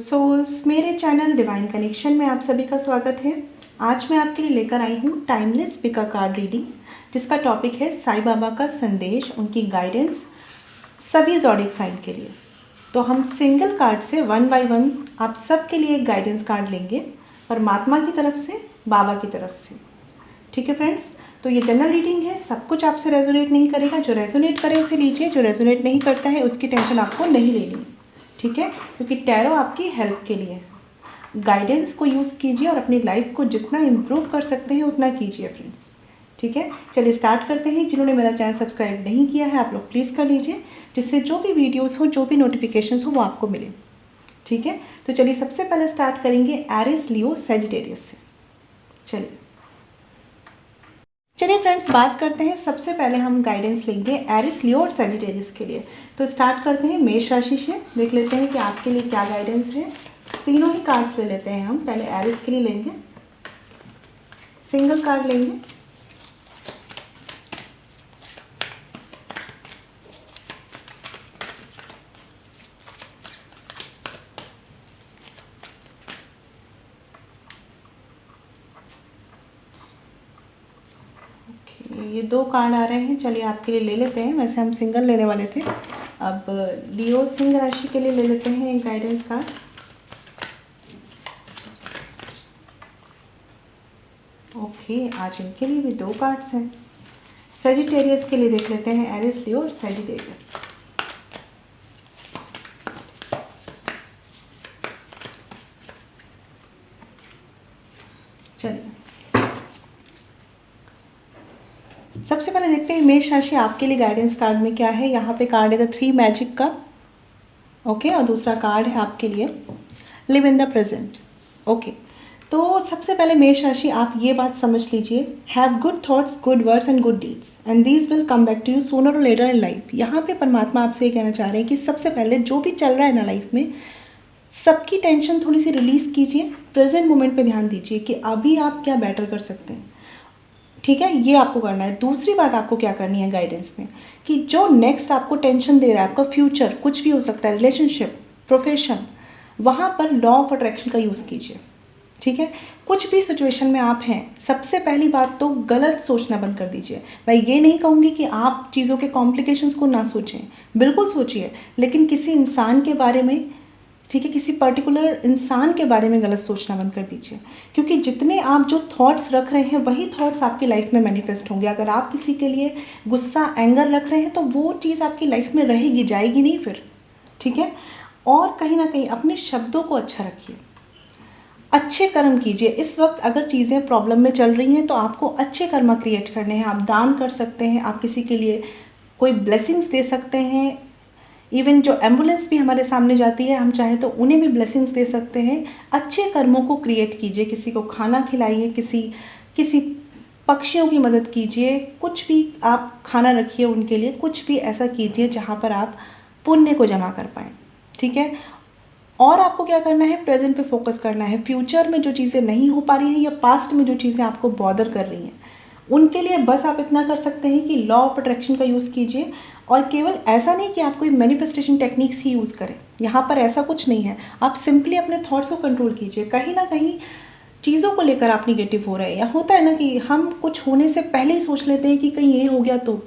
Souls, मेरे channel divine connection में आप सभी का स्वागत है। आज मैं आपके लिए लेकर आई हूँ टाइमलेस पिका कार्ड रीडिंग, जिसका टॉपिक है साईं बाबा का संदेश, उनकी गाइडेंस सभी ज़ोडिएक साइन के लिए। तो हम सिंगल कार्ड से वन बाय वन आप सबके लिए एक गाइडेंस कार्ड लेंगे, परमात्मा की तरफ से, बाबा की तरफ से। ठीक है फ्रेंड्स, तो ये जनरल रीडिंग है, सब कुछ आपसे रेजोनेट नहीं करेगा। जो रेजोनेट करे उसे लीजिए, जो रेजोनेट नहीं करता है उसकी टेंशन आपको नहीं लेनी। ठीक है, क्योंकि टैरो आपकी हेल्प के लिए। गाइडेंस को यूज़ कीजिए और अपनी लाइफ को जितना इम्प्रूव कर सकते हैं उतना कीजिए फ्रेंड्स। ठीक है, चलिए स्टार्ट करते हैं। जिन्होंने मेरा चैनल सब्सक्राइब नहीं किया है आप लोग प्लीज़ कर लीजिए, जिससे जो भी वीडियोस हो, जो भी नोटिफिकेशंस हो वो आपको मिले। ठीक है, तो चलिए सबसे पहले स्टार्ट करेंगे एरिस, लियो, सैजिटेरियस से। चलिए फ्रेंड्स, बात करते हैं। सबसे पहले हम गाइडेंस लेंगे एरिस, लियो और सैजिटेरियस के लिए। तो स्टार्ट करते हैं मेष राशि से। देख लेते हैं कि आपके लिए क्या गाइडेंस है। तीनों ही कार्ड्स ले लेते हैं हम। पहले एरिस के लिए लेंगे, सिंगल कार्ड लेंगे, ये दो कार्ड आ रहे हैं। चलिए आपके लिए ले लेते हैं, वैसे हम सिंगल लेने वाले थे। अब लियो सिंह राशि के लिए ले लेते हैं एक गाइडेंस कार्ड। ओके, आज इनके लिए भी दो कार्ड्स हैं। सैजिटेरियस के लिए देख लेते हैं एरिस, लियो और सैजिटेरियस। चलिए सबसे पहले देखते हैं मेष राशि आपके लिए गाइडेंस कार्ड में क्या है। यहाँ पे कार्ड है द 3 मैजिक का। ओके, और दूसरा कार्ड है आपके लिए live in the present. Okay, तो सबसे पहले मेष राशि आप ये बात समझ लीजिए, have good thoughts, good words and good deeds and these will come back to you sooner or later in life. यहाँ पे परमात्मा आपसे ये कहना चाह रहे हैं कि सबसे पहले जो भी चल रहा है ना लाइफ में, सबकी टेंशन थोड़ी सी रिलीज़ कीजिए, प्रेजेंट मोमेंट पे ध्यान दीजिए कि अभी आप क्या बेटर कर सकते हैं। ठीक है, ये आपको करना है। दूसरी बात आपको क्या करनी है गाइडेंस में, कि जो नेक्स्ट आपको टेंशन दे रहा है, आपका फ्यूचर कुछ भी हो सकता है, रिलेशनशिप, प्रोफेशन, वहाँ पर लॉ ऑफ अट्रैक्शन का यूज़ कीजिए। ठीक है, कुछ भी सिचुएशन में आप हैं, सबसे पहली बात तो गलत सोचना बंद कर दीजिए। मैं ये नहीं कहूँगी कि आप चीज़ों के कॉम्प्लिकेशंस को ना सोचें, बिल्कुल सोचिए, लेकिन किसी इंसान के बारे में, ठीक है, किसी पर्टिकुलर इंसान के बारे में गलत सोचना बंद कर दीजिए। क्योंकि जितने आप जो थॉट्स रख रहे हैं वही थॉट्स आपकी लाइफ में मैनिफेस्ट होंगे। अगर आप किसी के लिए गुस्सा, एंगर रख रहे हैं तो वो चीज़ आपकी लाइफ में रहेगी, जाएगी नहीं फिर। ठीक है, और कहीं ना कहीं अपने शब्दों को अच्छा रखिए, अच्छे कर्म कीजिए। इस वक्त अगर चीज़ें प्रॉब्लम में चल रही हैं तो आपको अच्छे कर्म क्रिएट करने हैं। आप दान कर सकते हैं, आप किसी के लिए कोई ब्लेसिंग्स दे सकते हैं। इवन जो एम्बुलेंस भी हमारे सामने जाती है, हम चाहे तो उन्हें भी ब्लेसिंग्स दे सकते हैं। अच्छे कर्मों को क्रिएट कीजिए, किसी को खाना खिलाइए, किसी पक्षियों की मदद कीजिए, कुछ भी आप खाना रखिए उनके लिए, कुछ भी ऐसा कीजिए जहाँ पर आप पुण्य को जमा कर पाएँ। ठीक है, और आपको क्या करना है, प्रेजेंट पे फोकस करना है। फ्यूचर में जो चीज़ें नहीं हो पा रही हैं या पास्ट में जो चीज़ें आपको बॉदर कर रही हैं, उनके लिए बस आप इतना कर सकते हैं कि लॉ ऑफ अट्रैक्शन का यूज़ कीजिए। और केवल ऐसा नहीं कि आप कोई मैनिफेस्टेशन टेक्निक्स ही यूज़ करें, यहाँ पर ऐसा कुछ नहीं है। आप सिंपली अपने थॉट्स को कंट्रोल कीजिए। कहीं ना कहीं चीज़ों को लेकर आप निगेटिव हो रहे हैं, या होता है ना कि हम कुछ होने से पहले ही सोच लेते हैं कि कहीं ये हो गया तो।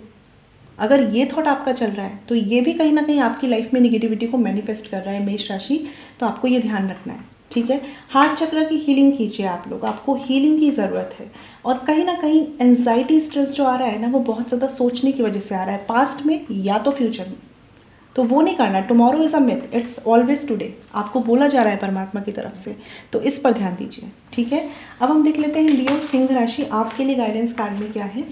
अगर ये थॉट आपका चल रहा है तो ये भी कहीं ना कहीं आपकी लाइफ में निगेटिविटी को मैनिफेस्ट कर रहा है मेष राशि, तो आपको ये ध्यान रखना है। ठीक है, हार्ट चक्र की हीलिंग कीजिए आप लोग, आपको हीलिंग की ज़रूरत है। और कहीं ना कहीं एंजाइटी, स्ट्रेस जो आ रहा है ना, वो बहुत ज़्यादा सोचने की वजह से आ रहा है, पास्ट में या तो फ्यूचर में। तो वो नहीं करना। Tomorrow is a myth, it's always today, आपको बोला जा रहा है परमात्मा की तरफ से, तो इस पर ध्यान दीजिए। ठीक है, अब हम देख लेते हैं लियो सिंह राशि आपके लिए गाइडेंस कार्ड में क्या है।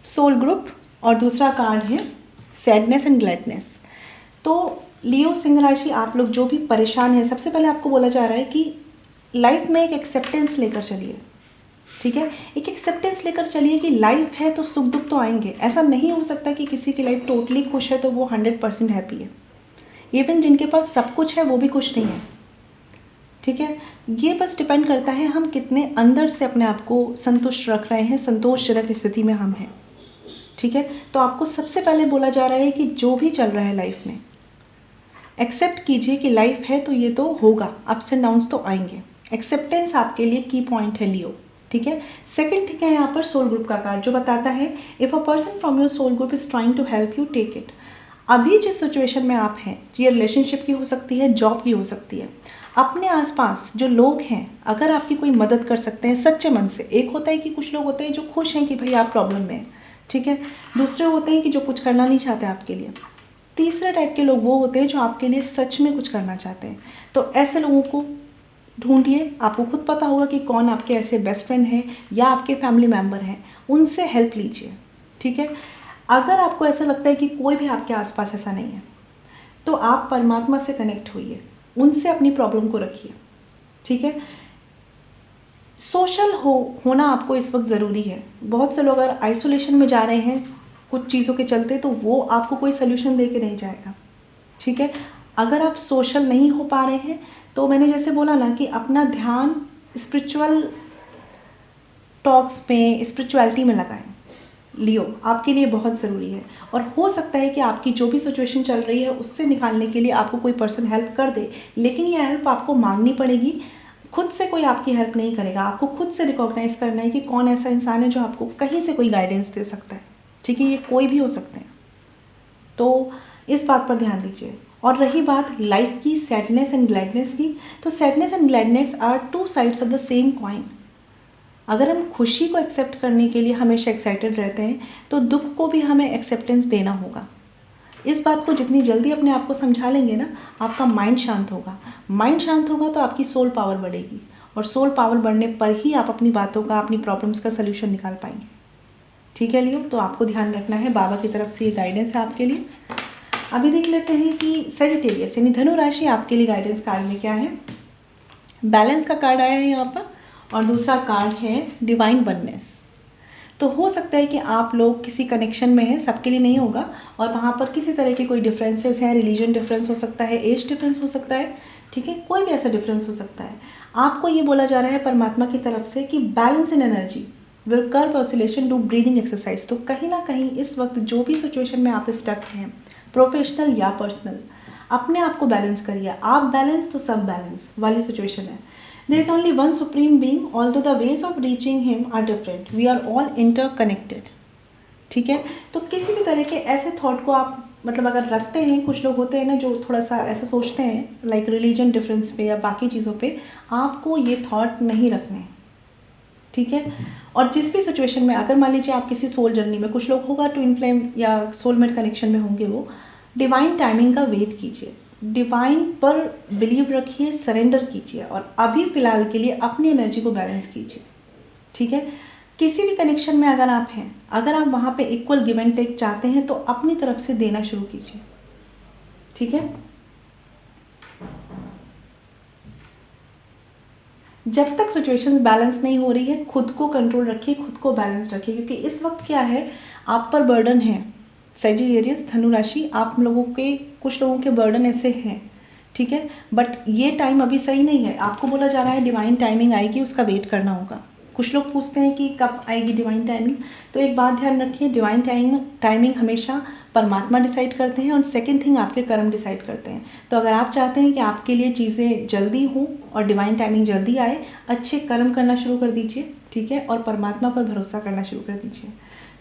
सोल ग्रुप, और दूसरा कार्ड है सैडनेस एंड ग्लैडनेस। तो लियो सिंह राशि आप लोग जो भी परेशान हैं, सबसे पहले आपको बोला जा रहा है कि लाइफ में एक एक्सेप्टेंस लेकर चलिए। ठीक है, एक एक्सेप्टेंस लेकर चलिए कि लाइफ है तो सुख दुख तो आएंगे। ऐसा नहीं हो सकता कि किसी की लाइफ टोटली खुश है तो वो 100% हैप्पी है। इवन जिनके पास सब कुछ है वो भी खुश नहीं है। ठीक है, ये बस डिपेंड करता है हम कितने अंदर से अपने आप को संतुष्ट रख रहे हैं, संतोषजनक स्थिति में हम हैं। ठीक है, तो आपको सबसे पहले बोला जा रहा है कि जो भी चल रहा है लाइफ में, एक्सेप्ट कीजिए कि लाइफ है तो ये तो होगा, अप्स एंड डाउन्स तो आएंगे। एक्सेप्टेंस आपके लिए की पॉइंट है लियो, ठीक है। सेकंड थिंग है यहाँ पर सोल ग्रुप का कार्ड जो बताता है if a person from your soul group is trying to help you, take it. अभी जिस सिचुएशन में आप हैं, ये रिलेशनशिप की हो सकती है, जॉब की हो सकती है, अपने आसपास जो लोग हैं अगर आपकी कोई मदद कर सकते हैं सच्चे मन से। एक होता है कि कुछ लोग होते हैं जो खुश हैं कि भाई आप प्रॉब्लम में हैं, ठीक है। दूसरे होते हैं कि जो कुछ करना नहीं चाहते आपके लिए। तीसरे टाइप के लोग वो होते हैं जो आपके लिए सच में कुछ करना चाहते हैं। तो ऐसे लोगों को ढूंढिए, आपको खुद पता होगा कि कौन आपके ऐसे बेस्ट फ्रेंड हैं या आपके फैमिली मेम्बर हैं, उनसे हेल्प लीजिए, ठीक है। अगर आपको ऐसा लगता है कि कोई भी आपके आसपास ऐसा नहीं है तो आप परमात्मा से कनेक्ट होइए, उनसे अपनी प्रॉब्लम को रखिए, ठीक है। सोशल होना आपको इस वक्त ज़रूरी है। बहुत से लोग अगर आइसोलेशन में जा रहे हैं कुछ चीज़ों के चलते तो वो आपको कोई सल्यूशन दे के नहीं जाएगा, ठीक है। अगर आप सोशल नहीं हो पा रहे हैं तो मैंने जैसे बोला ना कि अपना ध्यान स्पिरिचुअल टॉक्स में, स्पिरिचुअलिटी में लगाएं। लियो आपके लिए बहुत ज़रूरी है और हो सकता है कि आपकी जो भी सिचुएशन चल रही है उससे निकालने के लिए आपको कोई पर्सन हेल्प कर दे, लेकिन ये हेल्प आपको मांगनी पड़ेगी। खुद से कोई आपकी हेल्प नहीं करेगा, आपको खुद से रिकॉग्नाइज़ करना है कि कौन ऐसा इंसान है जो आपको कहीं से कोई गाइडेंस दे सकता है, ठीक है। ये कोई भी हो सकते हैं, तो इस बात पर ध्यान दीजिए। और रही बात लाइफ की सैडनेस एंड ग्लैडनेस की, तो sadness and gladness are two sides of the same coin. अगर हम खुशी को एक्सेप्ट करने के लिए हमेशा एक्साइटेड रहते हैं तो दुख को भी हमें एक्सेप्टेंस देना होगा। इस बात को जितनी जल्दी अपने आप को समझा लेंगे ना, आपका माइंड शांत होगा। माइंड शांत होगा तो आपकी सोल पावर बढ़ेगी और सोल पावर बढ़ने पर ही आप अपनी बातों का, अपनी प्रॉब्लम्स का सल्यूशन निकाल पाएंगे, ठीक है लियो। तो आपको ध्यान रखना है, बाबा की तरफ से ये गाइडेंस है आपके लिए। अभी देख लेते हैं कि सजिटेरियस यानी धनु राशि आपके लिए गाइडेंस कार्ड में क्या है। बैलेंस का कार्ड आया है यहाँ पर और दूसरा कार्ड है डिवाइन वननेस। तो हो सकता है कि आप लोग किसी कनेक्शन में हैं, सबके लिए नहीं होगा, और वहाँ पर किसी तरह के कोई डिफरेंसेस हैं, रिलीजन डिफरेंस हो सकता है, एज डिफरेंस हो सकता है, ठीक है, कोई भी ऐसा डिफरेंस हो सकता है। आपको ये बोला जा रहा है परमात्मा की तरफ से कि balance in energy will curve oscillation, do breathing exercise. तो कहीं ना कहीं इस वक्त जो भी सिचुएशन में आप स्टक हैं, प्रोफेशनल या पर्सनल, अपने आप को बैलेंस करिए। आप बैलेंस तो सब बैलेंस वाली सिचुएशन है। There is only one supreme being, although the ways of reaching him are different. We are all interconnected. ठीक है, तो किसी भी तरह के ऐसे थॉट को आप मतलब अगर रखते हैं, कुछ लोग होते हैं ना जो थोड़ा सा ऐसा सोचते हैं लाइक रिलीजन डिफरेंस पे या बाकी चीज़ों पे, आपको ये थॉट नहीं रखने हैं, ठीक है। और जिस भी सिचुएशन में अगर मान लीजिए आप किसी सोल जर्नी में, कुछ लोग होगा ट्विन फ्लेम या सोलमेट कनेक्शन में होंगे, वो डिवाइन टाइमिंग का वेट कीजिए, डिवाइन पर बिलीव रखिए, सरेंडर कीजिए और अभी फ़िलहाल के लिए अपनी एनर्जी को बैलेंस कीजिए, ठीक है। किसी भी कनेक्शन में अगर आप हैं, अगर आप वहाँ पे इक्वल गिव एंड टेक चाहते हैं तो अपनी तरफ से देना शुरू कीजिए, ठीक है। जब तक सिचुएशंस बैलेंस नहीं हो रही है, खुद को कंट्रोल रखिए, खुद को बैलेंस रखिए, क्योंकि इस वक्त क्या है, आप पर बर्डन है। सजिटेरियस धनु राशि, आप लोगों के, कुछ लोगों के बर्डन ऐसे हैं, ठीक है, बट ये टाइम अभी सही नहीं है। आपको बोला जा रहा है डिवाइन टाइमिंग आएगी, उसका वेट करना होगा। कुछ लोग पूछते हैं कि कब आएगी डिवाइन टाइमिंग, तो एक बात ध्यान रखिए, डिवाइन टाइमिंग हमेशा परमात्मा डिसाइड करते हैं और सेकंड थिंग आपके कर्म डिसाइड करते हैं। तो अगर आप चाहते हैं कि आपके लिए चीज़ें जल्दी हों और डिवाइन टाइमिंग जल्दी आए, अच्छे कर्म करना शुरू कर दीजिए, ठीक है, और परमात्मा पर भरोसा करना शुरू कर दीजिए।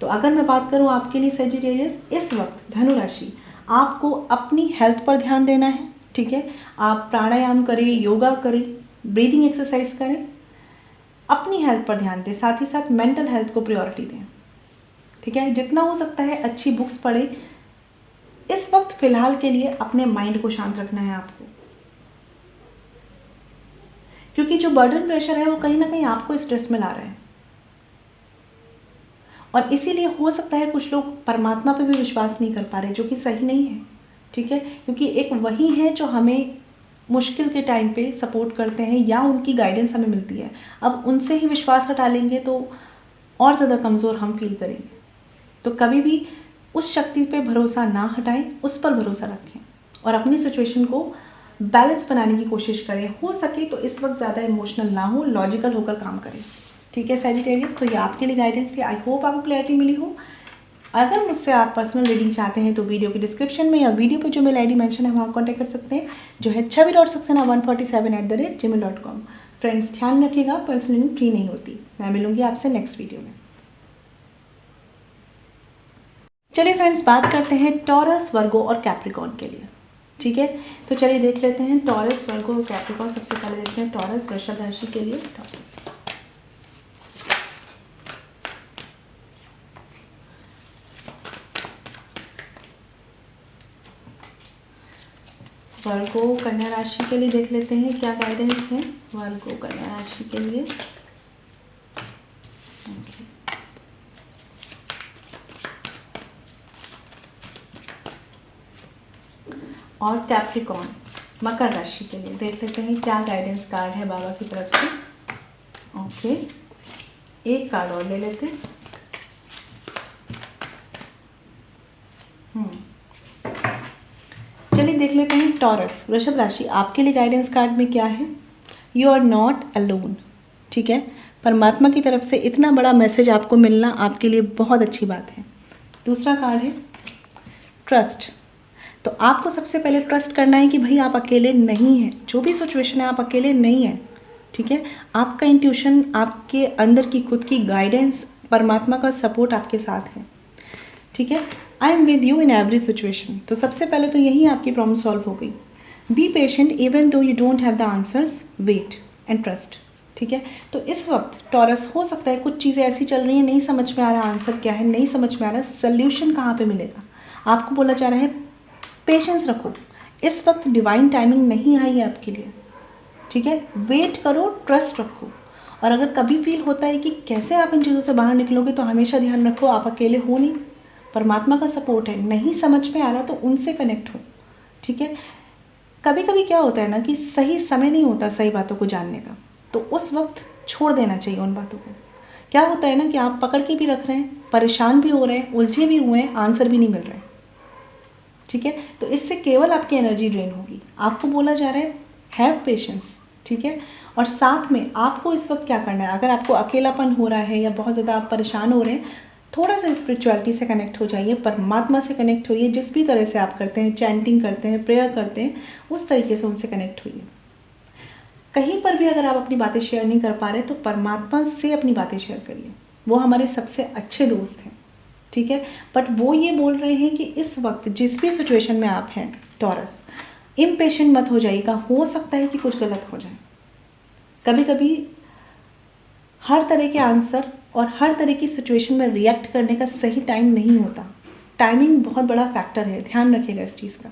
तो अगर मैं बात करूँ आपके लिए सजिटेरियस, इस वक्त धनु राशि, आपको अपनी हेल्थ पर ध्यान देना है, ठीक है। आप प्राणायाम करें, योगा करें, ब्रीदिंग एक्सरसाइज करें, अपनी हेल्थ पर ध्यान दें, साथ ही साथ मेंटल हेल्थ को प्रायोरिटी दें, ठीक है। जितना हो सकता है अच्छी बुक्स पढ़ें। इस वक्त फ़िलहाल के लिए अपने माइंड को शांत रखना है आपको, क्योंकि जो बर्डन प्रेशर है वो कहीं ना कहीं आपको स्ट्रेस में ला रहा है और इसीलिए हो सकता है कुछ लोग परमात्मा पे भी विश्वास नहीं कर पा रहे, जो कि सही नहीं है, ठीक है, क्योंकि एक वही है जो हमें मुश्किल के टाइम पे सपोर्ट करते हैं या उनकी गाइडेंस हमें मिलती है। अब उनसे ही विश्वास हटा लेंगे तो और ज़्यादा कमज़ोर हम फील करेंगे। तो कभी भी उस शक्ति पे भरोसा ना हटाएं, उस पर भरोसा रखें और अपनी सिचुएशन को बैलेंस बनाने की कोशिश करें। हो सके तो इस वक्त ज़्यादा इमोशनल ना हो, लॉजिकल होकर काम करें, ठीक है सैजिटेरियस। तो ये आपके लिए गाइडेंस थी। आई होप आपको क्लैरिटी मिली हो। अगर मुझसे आप पर्सनल रीडिंग चाहते हैं तो वीडियो के डिस्क्रिप्शन में या वीडियो पे जो मेल आईडी मेंशन है वहाँ कॉन्टैक्ट कर सकते हैं, जो है chavi.saxena147@gmail.com। फ्रेंड्स ध्यान रखिएगा, पर्सनल रीडिंग फ्री नहीं होती। मैं मिलूंगी आपसे नेक्स्ट वीडियो में। चलिए फ्रेंड्स, बात करते हैं टॉरस, वर्गो और कैप्रिकॉर्न के लिए। ठीक है, तो चलिए देख लेते हैं टॉरस, वर्गो और कैप्रिकॉर्न। सबसे पहले देखते हैं टॉरस, वृषभ राशि के लिए। टॉरस, वर्गो कन्या राशि के लिए देख लेते हैं क्या गाइडेंस है वर्गो कन्या राशि के लिए। और कैप्रिकॉर्न मकर राशि के लिए देख लेते हैं क्या गाइडेंस कार्ड है बाबा की तरफ से। ओके, एक कार्ड और ले लेते हैं। चलिए देख लेते हैं टॉरस, वृषभ राशि, आपके लिए गाइडेंस कार्ड में क्या है। You are not alone. ठीक है, परमात्मा की तरफ से इतना बड़ा मैसेज आपको मिलना आपके लिए बहुत अच्छी बात है। दूसरा कार्ड है ट्रस्ट। तो आपको सबसे पहले ट्रस्ट करना है कि भाई आप अकेले नहीं हैं, जो भी सिचुएशन है आप अकेले नहीं हैं। ठीक है, आपका इंट्यूशन, आपके अंदर की खुद की गाइडेंस, परमात्मा का सपोर्ट आपके साथ है। ठीक है, I am with you in every situation. तो सबसे पहले तो यही आपकी प्रॉब्लम सॉल्व हो गई। Be patient even though you don't have the answers, wait and trust. ठीक है, तो इस वक्त टॉरस हो सकता है कुछ चीज़ें ऐसी चल रही हैं, नहीं समझ में आ रहा आंसर क्या है, नहीं समझ में आ रहा सल्यूशन कहाँ पे मिलेगा। आपको बोला जा रहा है पेशेंस रखो, इस वक्त डिवाइन टाइमिंग नहीं आई है आपके लिए। ठीक है, वेट करो, ट्रस्ट रखो। और अगर कभी फील होता है कि कैसे आप इन चीज़ों से बाहर निकलोगे, तो हमेशा ध्यान रखो आप अकेले हो नहीं, परमात्मा का सपोर्ट है। नहीं समझ में आ रहा तो उनसे कनेक्ट हो। ठीक है, कभी कभी क्या होता है ना कि सही समय नहीं होता सही बातों को जानने का, तो उस वक्त छोड़ देना चाहिए उन बातों को। क्या होता है ना कि आप पकड़ के भी रख रहे हैं, परेशान भी हो रहे हैं, उलझे भी हुए हैं, आंसर भी नहीं मिल रहे हैं। ठीक है, तो इससे केवल आपकी एनर्जी ड्रेन होगी। आपको बोला जा रहा है हैव पेशेंस। ठीक है, और साथ में आपको इस वक्त क्या करना है, अगर आपको अकेलापन हो रहा है या बहुत ज़्यादा आप परेशान हो रहे हैं, थोड़ा सा स्पिरिचुअलिटी से कनेक्ट हो जाइए, परमात्मा से कनेक्ट होइए। जिस भी तरह से आप करते हैं, चैंटिंग करते हैं, प्रेयर करते हैं, उस तरीके से उनसे कनेक्ट होइए। कहीं पर भी अगर आप अपनी बातें शेयर नहीं कर पा रहे तो परमात्मा से अपनी बातें शेयर करिए, वो हमारे सबसे अच्छे दोस्त हैं। ठीक है, बट वो ये बोल रहे हैं कि इस वक्त जिस भी सिचुएशन में आप हैं टॉरस, इम्पेशेंट मत हो जाइएगा। हो सकता है कि कुछ गलत हो जाए। कभी कभी हर तरह के आंसर और हर तरह की सिचुएशन में रिएक्ट करने का सही टाइम नहीं होता। टाइमिंग बहुत बड़ा फैक्टर है, ध्यान रखिएगा इस चीज़ का।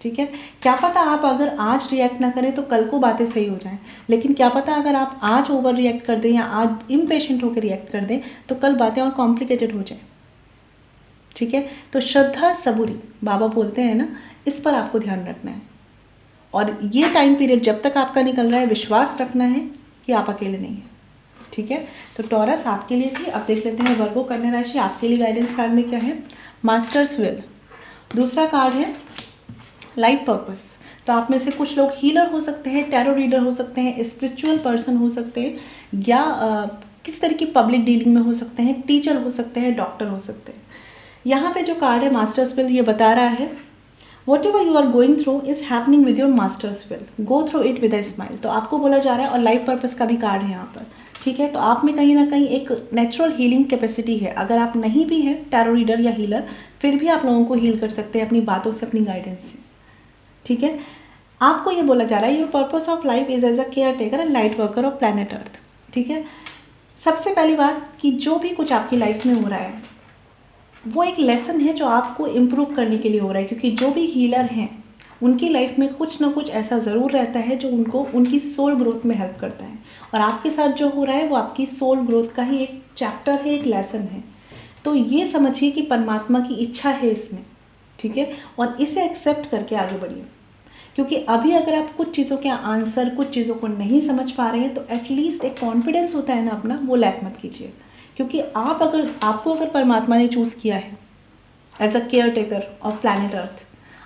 ठीक है, क्या पता आप अगर आज रिएक्ट ना करें तो कल को बातें सही हो जाएं, लेकिन क्या पता अगर आप आज ओवर रिएक्ट कर दें या आज इम्पेशेंट होकर रिएक्ट कर दें तो कल बातें और कॉम्प्लिकेटेड हो जाएं। ठीक है, तो श्रद्धा सबूरी बाबा बोलते हैं ना, इस पर आपको ध्यान रखना है। और ये टाइम पीरियड जब तक आपका निकल रहा है, विश्वास रखना है कि आप अकेले नहीं हैं। ठीक है, तो टॉरस आपके लिए थी। अब देख लेते हैं वर्गो कन्या राशि, आपके लिए गाइडेंस कार्ड में क्या है। Masters will. दूसरा कार्ड है लाइफ पर्पस। तो आप में से कुछ लोग हीलर हो सकते हैं, टैरो रीडर हो सकते हैं, स्पिरिचुअल पर्सन हो सकते हैं, या किसी तरह की पब्लिक डीलिंग में हो सकते हैं, टीचर हो सकते हैं, डॉक्टर हो सकते हैं। यहाँ पे जो कार्ड है मास्टर्स विल, ये बता रहा है whatever you are going through is happening with your master's will, go through it with a smile. तो आपको बोला जा रहा है, और लाइफ पर्पस का भी कार्ड है यहाँ पर। ठीक है, तो आप में कहीं ना कहीं एक नेचुरल हीलिंग कैपेसिटी है। अगर आप नहीं भी हैं टैरो रीडर या हीलर, फिर भी आप लोगों को हील कर सकते हैं अपनी बातों से, अपनी गाइडेंस से। ठीक है, आपको ये बोला जा रहा है your purpose of life is as a caretaker and light worker of planet Earth. ठीक है, सबसे पहली बात कि जो भी कुछ आपकी लाइफ में हो रहा है वो एक लेसन है जो आपको इम्प्रूव करने के लिए हो रहा है, क्योंकि जो भी हीलर हैं उनकी लाइफ में कुछ ना कुछ ऐसा ज़रूर रहता है जो उनको उनकी सोल ग्रोथ में हेल्प करता है। और आपके साथ जो हो रहा है वो आपकी सोल ग्रोथ का ही एक चैप्टर है, एक लेसन है। तो ये समझिए कि परमात्मा की इच्छा है इसमें। ठीक है, और इसे एक्सेप्ट करके आगे बढ़िए, क्योंकि अभी अगर आप कुछ चीज़ों के आंसर, कुछ चीज़ों को नहीं समझ पा रहे हैं तो एटलीस्ट एक कॉन्फिडेंस होता है ना अपना, वो लैक मत कीजिए। क्योंकि आपको अगर परमात्मा ने चूज़ किया है as a caretaker of planet Earth,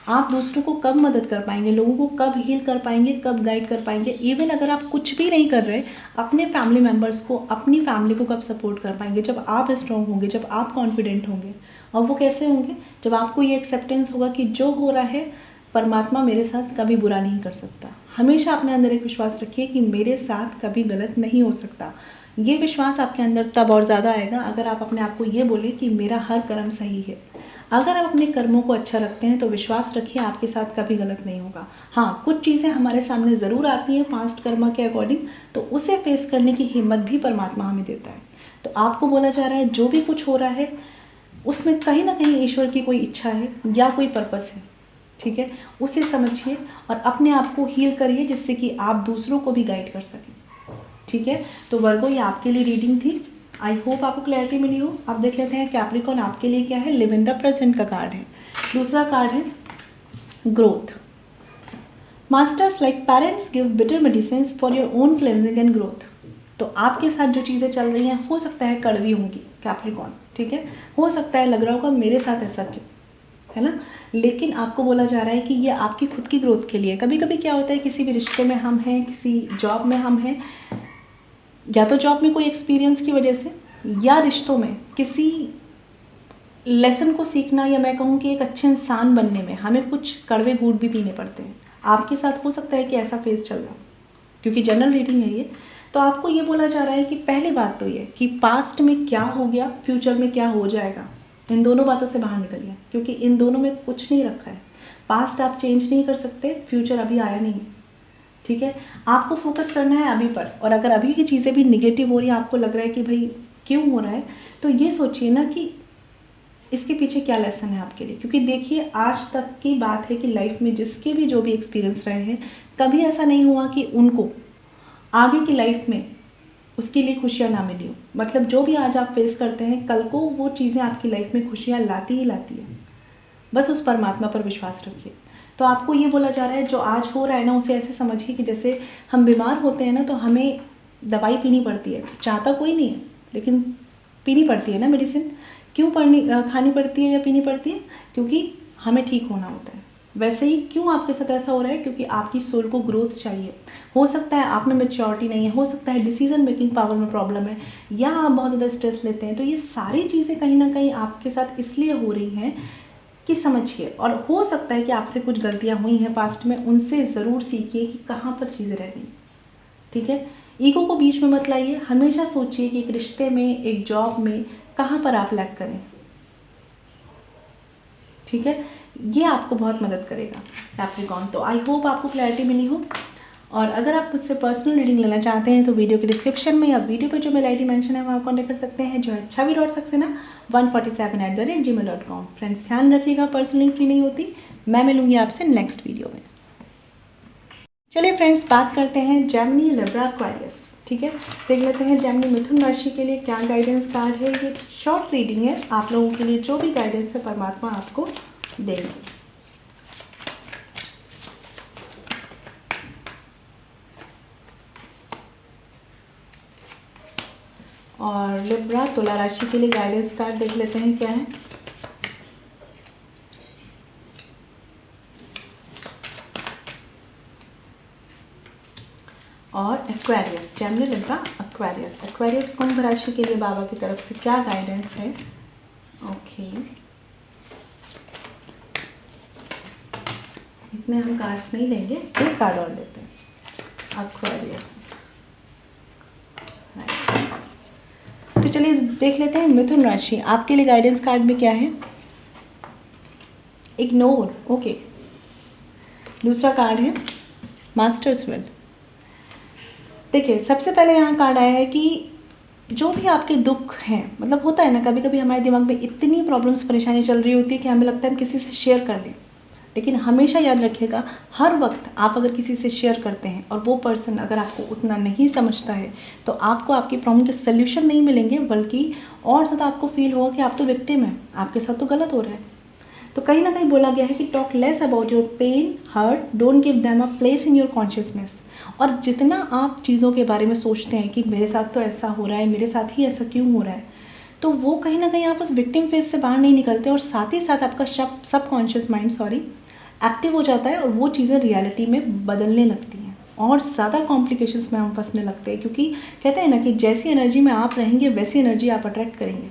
आप दूसरों को कब मदद कर पाएंगे, लोगों को कब हील कर पाएंगे, कब गाइड कर पाएंगे। इवन अगर आप कुछ भी नहीं कर रहे, अपने फैमिली मेम्बर्स को, अपनी फैमिली को कब सपोर्ट कर पाएंगे, जब आप स्ट्रॉन्ग होंगे, जब आप कॉन्फिडेंट होंगे। और वो कैसे होंगे, जब आपको ये एक्सेप्टेंस होगा कि जो हो रहा है परमात्मा मेरे साथ कभी बुरा नहीं कर सकता। हमेशा अपने अंदर एक विश्वास रखिए कि मेरे साथ कभी गलत नहीं हो सकता। ये विश्वास आपके अंदर तब और ज़्यादा आएगा अगर आप अपने आप को ये बोले कि मेरा हर कर्म सही है। अगर आप अपने कर्मों को अच्छा रखते हैं तो विश्वास रखिए आपके साथ कभी गलत नहीं होगा। हाँ, कुछ चीज़ें हमारे सामने ज़रूर आती हैं पास्ट कर्मा के अकॉर्डिंग, तो उसे फेस करने की हिम्मत भी परमात्मा हमें देता है। तो आपको बोला जा रहा है जो भी कुछ हो रहा है उसमें कहीं ना कहीं ईश्वर की कोई इच्छा है या कोई पर्पस है, ठीक है। उसे समझिए और अपने आप को हील करिए जिससे कि आप दूसरों को भी गाइड कर सकें, ठीक है। तो वर्गो, ये आपके लिए रीडिंग थी। आई होप आपको क्लैरिटी मिली हो। अब देख लेते हैं कैप्रिकॉर्न आपके लिए क्या है। लिव इन द प्रेजेंट का कार्ड है। दूसरा कार्ड है growth. Masters like parents give bitter medicine for your own cleansing and growth. तो आपके साथ जो चीज़ें चल रही हैं हो सकता है कड़वी होंगी कैप्रिकॉर्न, ठीक है। हो सकता है लग रहा होगा मेरे साथ ऐसा क्यों, है ना। लेकिन आपको बोला जा रहा है कि ये आपकी खुद की ग्रोथ के लिए। कभी कभी क्या होता है, किसी भी रिश्ते में हम हैं, किसी जॉब में हम हैं, या तो जॉब में कोई एक्सपीरियंस की वजह से, या रिश्तों में किसी लेसन को सीखना, या मैं कहूँ कि एक अच्छे इंसान बनने में हमें कुछ कड़वे घूंट भी पीने पड़ते हैं। आपके साथ हो सकता है कि ऐसा फेज चल रहा हो, क्योंकि जनरल रीडिंग है ये। तो आपको ये बोला जा रहा है कि पहली बात तो ये कि पास्ट में क्या हो गया, फ्यूचर में क्या हो जाएगा, इन दोनों बातों से बाहर निकलिए, क्योंकि इन दोनों में कुछ नहीं रखा है। पास्ट आप चेंज नहीं कर सकते, फ्यूचर अभी आया नहीं है, ठीक है। आपको फोकस करना है अभी पर। और अगर अभी की चीज़ें भी निगेटिव हो रही हैं, आपको लग रहा है कि भाई क्यों हो रहा है, तो ये सोचिए ना कि इसके पीछे क्या लेसन है आपके लिए। क्योंकि देखिए, आज तक की बात है कि लाइफ में जिसके भी जो भी एक्सपीरियंस रहे हैं, कभी ऐसा नहीं हुआ कि उनको आगे की लाइफ में उसके लिए खुशियाँ ना मिली हो। मतलब जो भी आज आप फेस करते हैं, कल को वो चीज़ें आपकी लाइफ में खुशियाँ लाती ही लाती है। बस उस परमात्मा पर विश्वास रखिए। तो आपको ये बोला जा रहा है जो आज हो रहा है ना, उसे ऐसे समझिए कि जैसे हम बीमार होते हैं ना, तो हमें दवाई पीनी पड़ती है। चाहता कोई नहीं है, लेकिन पीनी पड़ती है ना मेडिसिन। क्यों खानी पड़ती है या पीनी पड़ती है? क्योंकि हमें ठीक होना होता है। वैसे ही क्यों आपके साथ ऐसा हो रहा है? क्योंकि आपकी सोल को ग्रोथ चाहिए। हो सकता है आप में मैच्योरिटी नहीं है, हो सकता है डिसीजन मेकिंग पावर में प्रॉब्लम है, या आप बहुत ज़्यादा स्ट्रेस लेते हैं। तो ये सारी चीज़ें कहीं ना कहीं आपके साथ इसलिए हो रही हैं कि समझिए। और हो सकता है कि आपसे कुछ गलतियाँ हुई हैं पास्ट में, उनसे ज़रूर सीखिए कि कहाँ पर चीज़ें रह गई, ठीक है। ईगो को बीच में मत लाइए। हमेशा सोचिए कि एक रिश्ते में, एक जॉब में कहाँ पर आप लैग करें, ठीक है। ये आपको बहुत मदद करेगा कैप्रिकॉर्न। तो आई होप आपको क्लैरिटी मिली हो। और अगर आप मुझसे पर्सनल रीडिंग लेना चाहते हैं तो वीडियो के डिस्क्रिप्शन में या वीडियो पे जो मेल आईडी मेंशन है वहाँ कॉन्टेक्ट कर सकते हैं, जो है chavi.saxena147@gmail.com। फ्रेंड्स, ध्यान रखिएगा, पर्सनल फ्री नहीं होती। मैं मिलूंगी आपसे नेक्स्ट वीडियो में। चलिए फ्रेंड्स, बात करते हैं जेमिनी, लिब्रा, एक्वेरियस, ठीक है। देख लेते हैं जेमिनी मिथुन राशि के लिए क्या गाइडेंस कार्ड है। ये शॉर्ट रीडिंग है, आप लोगों के लिए जो भी गाइडेंस है परमात्मा आपको देंगे। और लिब्रा, तुला राशि के लिए गाइडेंस कार्ड देख लेते हैं क्या है। और Aquarius, Gemini, Libra, Aquarius. Aquarius कुंभ राशि के लिए बाबा की तरफ से क्या गाइडेंस है। ओके, इतने हम कार्ड्स नहीं लेंगे, एक कार्ड और लेते हैं। एक्वेरियस, तो चलिए देख लेते हैं मिथुन राशि, आपके लिए गाइडेंस कार्ड में क्या है। Ignore, okay. दूसरा कार्ड है मास्टर्स विल। देखिए, सबसे पहले यहाँ कार्ड आया है कि जो भी आपके दुख हैं, मतलब होता है ना कभी कभी हमारे दिमाग में इतनी प्रॉब्लम्स, परेशानी चल रही होती है कि हमें लगता है हम किसी से शेयर कर लें। लेकिन हमेशा याद रखिएगा, हर वक्त आप अगर किसी से शेयर करते हैं और वो पर्सन अगर आपको उतना नहीं समझता है, तो आपको आपकी प्रॉब्लम के सल्यूशन नहीं मिलेंगे, बल्कि और ज़्यादा आपको फील होगा कि आप तो विक्टिम हैं, आपके साथ तो गलत हो रहा है। तो कहीं ना कहीं बोला गया है कि talk less about your pain, hurt, don't give them a place in your consciousness. और जितना आप चीज़ों के बारे में सोचते हैं कि मेरे साथ तो ऐसा हो रहा है, मेरे साथ ही ऐसा क्यों हो रहा है, तो वो कहीं ना कहीं आप उस विक्टिम फेज से बाहर नहीं निकलते। और साथ ही साथ आपका सबकॉन्शियस माइंड एक्टिव हो जाता है और वो चीज़ें रियलिटी में बदलने लगती हैं और ज़्यादा कॉम्प्लिकेशंस में हम फंसने लगते हैं, क्योंकि कहते हैं ना कि जैसी एनर्जी में आप रहेंगे वैसी एनर्जी आप अट्रैक्ट करेंगे।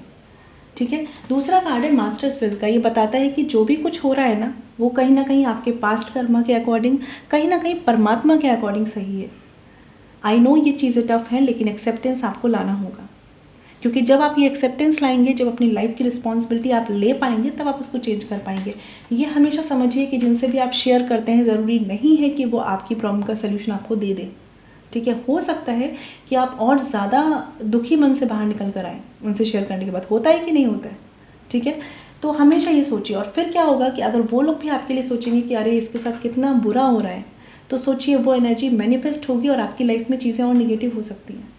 ठीक है। दूसरा कार्ड है मास्टर स्पिरिट का। ये बताता है कि जो भी कुछ हो रहा है ना, वो कहीं ना कहीं आपके पास्ट कर्मा के अकॉर्डिंग, कहीं ना कहीं परमात्मा के अकॉर्डिंग सही है। आई नो ये चीज़ें टफ हैं, लेकिन एक्सेप्टेंस आपको लाना होगा, क्योंकि जब आप ये एक्सेप्टेंस लाएंगे, जब अपनी लाइफ की रिस्पॉन्सिबिलिटी आप ले पाएंगे, तब आप उसको चेंज कर पाएंगे। ये हमेशा समझिए कि जिनसे भी आप शेयर करते हैं, ज़रूरी नहीं है कि वो आपकी प्रॉब्लम का सल्यूशन आपको दे दें। ठीक है। हो सकता है कि आप और ज़्यादा दुखी मन से बाहर निकल कर आएँ उनसे शेयर करने के बाद। होता है कि नहीं होता है? ठीक है। तो हमेशा ये सोचिए। और फिर क्या होगा कि अगर वो लोग भी आपके लिए सोचेंगे कि अरे इसके साथ कितना बुरा हो रहा है, तो सोचिए वो एनर्जी मैनिफेस्ट होगी और आपकी लाइफ में चीज़ें और निगेटिव हो सकती हैं।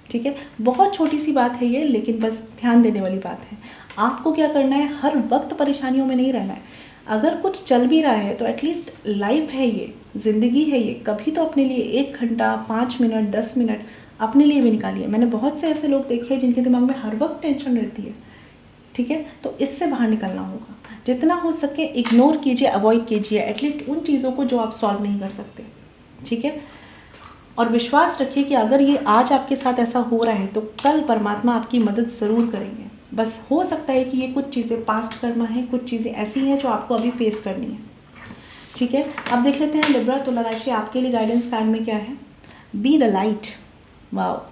ठीक है। बहुत छोटी सी बात है ये, लेकिन बस ध्यान देने वाली बात है। आपको क्या करना है, हर वक्त परेशानियों में नहीं रहना है। अगर कुछ चल भी रहा है तो एटलीस्ट लाइफ है, ये ज़िंदगी है, ये कभी तो अपने लिए 1 घंटा, 5 मिनट, 10 मिनट अपने लिए भी निकालिए। मैंने बहुत से ऐसे लोग देखे हैं जिनके दिमाग में हर वक्त टेंशन रहती है। ठीक है। तो इससे बाहर निकलना होगा। जितना हो सके इग्नोर कीजिए, अवॉइड कीजिए एटलीस्ट उन चीज़ों को जो आप सॉल्व नहीं कर सकते। ठीक है। और विश्वास रखिए कि अगर ये आज आपके साथ ऐसा हो रहा है तो कल परमात्मा आपकी मदद ज़रूर करेंगे। बस हो सकता है कि ये कुछ चीज़ें पास्ट कर्मा हैं, कुछ चीज़ें ऐसी हैं जो आपको अभी फेस करनी है। ठीक है। अब देख लेते हैं लिब्रा तुला राशि आपके लिए गाइडेंस कार्ड में क्या है। Be the light. वाओ।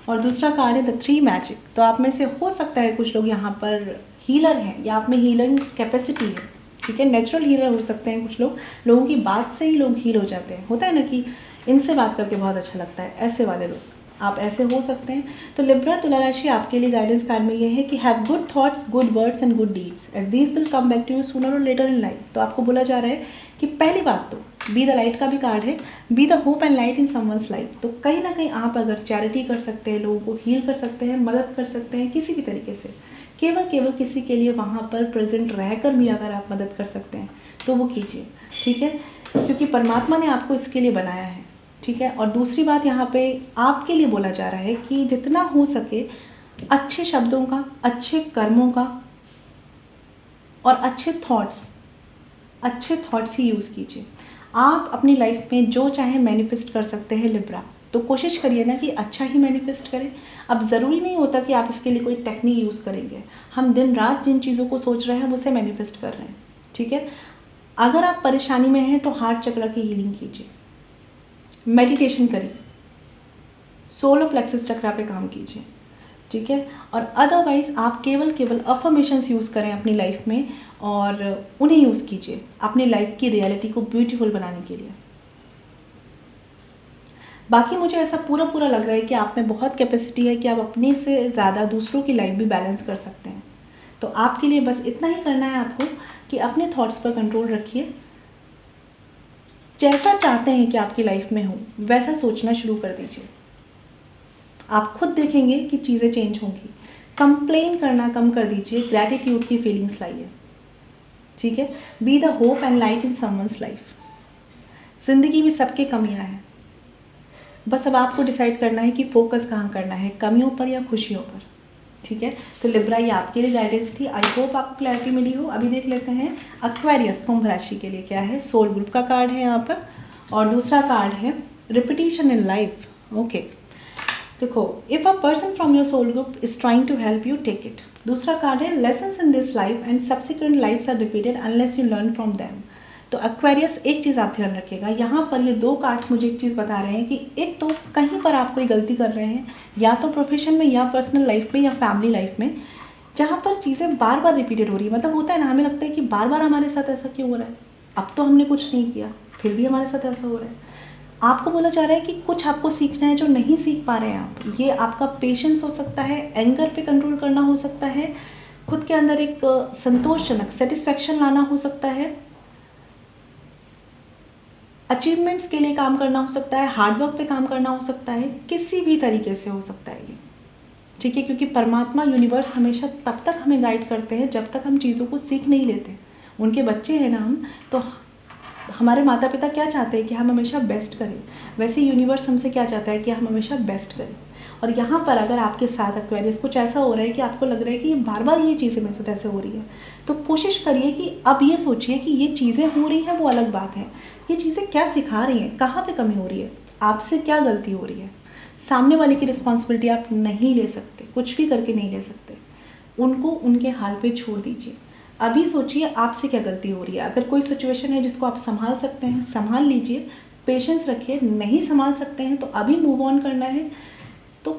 और दूसरा कार्ड है द 3 मैजिक। तो आप में से हो सकता है कुछ लोग यहाँ पर हीलर हैं या आप में हीलिंग कैपेसिटी है। ठीक है। नेचुरल हीलर हो सकते हैं कुछ लोग, लोगों की बात से ही लोग हील हो जाते हैं। होता है ना कि इनसे बात करके बहुत अच्छा लगता है, ऐसे वाले लोग आप ऐसे हो सकते हैं। तो लिब्रा तुला राशि आपके लिए गाइडेंस कार्ड में ये है कि have good thoughts, good words and good deeds as these will come back to you sooner or later in life. तो आपको बोला जा रहा है कि पहली बात तो बी द लाइट का भी कार्ड है, be the hope and light in someone's life. तो कहीं ना कहीं आप अगर चैरिटी कर सकते हैं, लोगों को हील कर सकते हैं, मदद कर सकते हैं किसी भी तरीके से, केवल किसी के लिए वहाँ पर प्रेजेंट रहकर भी अगर आप मदद कर सकते हैं तो वो कीजिए। ठीक है। क्योंकि परमात्मा ने आपको इसके लिए बनाया है। ठीक है। और दूसरी बात यहाँ पे आपके लिए बोला जा रहा है कि जितना हो सके अच्छे शब्दों का, अच्छे कर्मों का और अच्छे थॉट्स ही यूज़ कीजिए। आप अपनी लाइफ में जो चाहे मैनिफेस्ट कर सकते हैं लिब्रा। तो कोशिश करिए ना कि अच्छा ही मैनिफेस्ट करें। अब ज़रूरी नहीं होता कि आप इसके लिए कोई टेक्निक यूज़ करेंगे। हम दिन रात जिन चीज़ों को सोच रहे हैं हम उसे मैनिफेस्ट कर रहे हैं। ठीक है। अगर आप परेशानी में हैं तो हार्ट चक्र की हीलिंग कीजिए, मेडिटेशन करिए, सोलर प्लेक्सस चक्रा पे काम कीजिए। ठीक है। और अदरवाइज़ आप केवल अफर्मेशंस यूज़ करें अपनी लाइफ में और उन्हें यूज़ कीजिए अपनी लाइफ की रियलिटी को ब्यूटीफुल बनाने के लिए। बाकी मुझे ऐसा पूरा लग रहा है कि आप में बहुत कैपेसिटी है कि आप अपने से ज़्यादा दूसरों की लाइफ भी बैलेंस कर सकते हैं। तो आपके लिए बस इतना ही करना है आपको कि अपने थॉट्स पर कंट्रोल रखिए। जैसा चाहते हैं कि आपकी लाइफ में हो वैसा सोचना शुरू कर दीजिए। आप खुद देखेंगे कि चीज़ें चेंज होंगी। कंप्लेन करना कम कर दीजिए, ग्रैटिट्यूड की फीलिंग्स लाइए। ठीक है। Be the hope and light in someone's life. ज़िंदगी में सबके कमियां हैं, बस अब आपको डिसाइड करना है कि फोकस कहाँ करना है, कमियों पर या खुशियों पर। ठीक है। तो लिब्रा ये आपके लिए गाइडेंस थी। आई होप आपको क्लैरिटी मिली हो। अभी देख लेते हैं एक्वेरियस कुंभ राशि के लिए क्या है। सोल ग्रुप का कार्ड है यहाँ पर और दूसरा कार्ड है रिपीटिशन इन लाइफ। ओके। देखो, if a person from your soul group is trying to help you, take it. दूसरा कार्ड है lessons in this life and subsequent lives are repeated unless you learn from them. तो Aquarius एक चीज़ आप ध्यान रखिएगा, यहाँ पर ये 2 कार्ड्स मुझे एक चीज़ बता रहे हैं कि एक तो कहीं पर आप कोई गलती कर रहे हैं, या तो प्रोफेशन में या पर्सनल लाइफ में या फैमिली लाइफ में, जहाँ पर चीज़ें बार बार रिपीटेड हो रही है। मतलब होता है ना, हमें लगता है कि बार बार हमारे साथ ऐसा क्यों हो रहा है, अब तो हमने कुछ नहीं किया फिर भी हमारे साथ ऐसा हो रहा है। आपको बोला जा रहा है कि कुछ आपको सीखना है जो नहीं सीख पा रहे हैं आप। ये आपका पेशेंस हो सकता है, एंगर पे कंट्रोल करना हो सकता है, खुद के अंदर एक संतोषजनक सेटिस्फैक्शन लाना हो सकता है, अचीवमेंट्स के लिए काम करना हो सकता है, हार्डवर्क पे काम करना हो सकता है, किसी भी तरीके से हो सकता है ये। ठीक है। क्योंकि परमात्मा यूनिवर्स हमेशा तब तक हमें गाइड करते हैं जब तक हम चीज़ों को सीख नहीं लेते। उनके बच्चे हैं ना हम, तो हमारे माता पिता क्या चाहते हैं कि हम हमेशा बेस्ट करें, वैसे यूनिवर्स हमसे क्या चाहता है कि हम हमेशा बेस्ट करें। और यहाँ पर अगर आपके साथ एक्वेरियस कुछ ऐसा हो रहा है कि आपको लग रहा है कि बार बार ये चीज़ें मेरे साथ ऐसे हो रही है, तो कोशिश करिए कि अब ये सोचिए कि ये चीज़ें हो रही हैं वो अलग बात है, ये चीज़ें क्या सिखा रही हैं, कहाँ पे कमी हो रही है, आपसे क्या गलती हो रही है। सामने वाले की रिस्पॉन्सिबिलिटी आप नहीं ले सकते, कुछ भी करके नहीं ले सकते, उनको उनके हाल पे छोड़ दीजिए। अभी सोचिए आपसे क्या गलती हो रही है। अगर कोई सिचुएशन है जिसको आप संभाल सकते हैं, संभाल लीजिए, पेशेंस रखिए। नहीं संभाल सकते हैं तो अभी मूव ऑन करना है, तो